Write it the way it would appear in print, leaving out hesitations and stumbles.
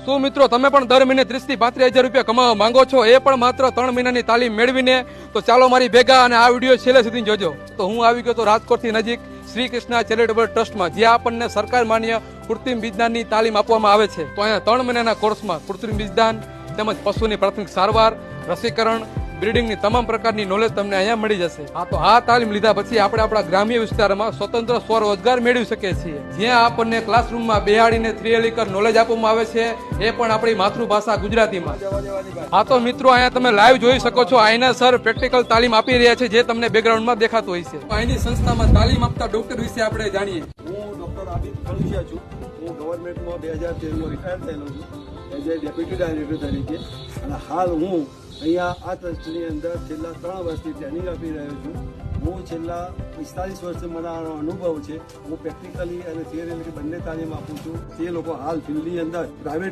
શું મિત્રો તમે પણ દર મહિને 30 થી 35,000 રૂપિયા કમાવા માંગો છો? એ પણ માત્ર 3 મહિનાની તાલીમ મેળવીને? તો ચાલો મારી ભેગા અને આ વિડીયો છેલ્લે સુધી જોજો. તો હું આવી ગયો તો રાજકોટથી નજીક શ્રી કૃષ્ણ ચેરિટેબલ ટ્રસ્ટમાં, જ્યાં આપણને સરકાર માન્ય કૃત્રિમ બીજદાનની તાલીમ આપવામાં આવે છે. તો અહીંયા 3 મહિનાના કોર્સમાં કૃત્રિમ બીજદાન તેમજ પશુની પ્રાથમિક સારવાર, રસીકરણ, બ્રીડિંગની તમામ પ્રકારની નોલેજ તમને અહીંયા મળી જશે. હા, તો આ તાલીમ લીધા પછી આપણે આપણા ગ્રામ્ય વિસ્તારમાં સ્વતંત્ર સ્વરોજગાર મેળવી શકીએ છીએ, જ્યાં આપણને ક્લાસરૂમમાં બેહાડીને થિયરિકલ નોલેજ આપવામાં આવે છે, એ પણ આપણી માતૃભાષા ગુજરાતીમાં. હા, તો મિત્રો અહીંયા તમે લાઈવ જોઈ શકો છો, અહીંના સર પ્રેક્ટિકલ તાલીમ આપી રહ્યા છે, જે તમને બેકગ્રાઉન્ડમાં દેખાતું હોય છે. અહીંની સંસ્થામાં તાલીમ આપતા ડોક્ટર વિશે આપણે જાણીએ. હું ડોક્ટર આબિદ ખલુસિયા છું. હું ગવર્મેન્ટમાં 2013માં રિટાયર થયેલો છું એઝ એ ડેપ્યુટી ડાયરેક્ટર તરીકે, અને હાલ હું અહીંયા આ ટ્રસ્ટની અંદર છેલ્લા 3 વર્ષથી ટ્રેનિંગ આપી રહ્યો છું. હું છેલ્લા 45 વર્ષથી મને આનો અનુભવ છે. હું પ્રેક્ટિકલી અને થિયરી બંને તાલીમ આપું છું. તે લોકો હાલ ફિલ્ડની અંદર પ્રાઇવેટ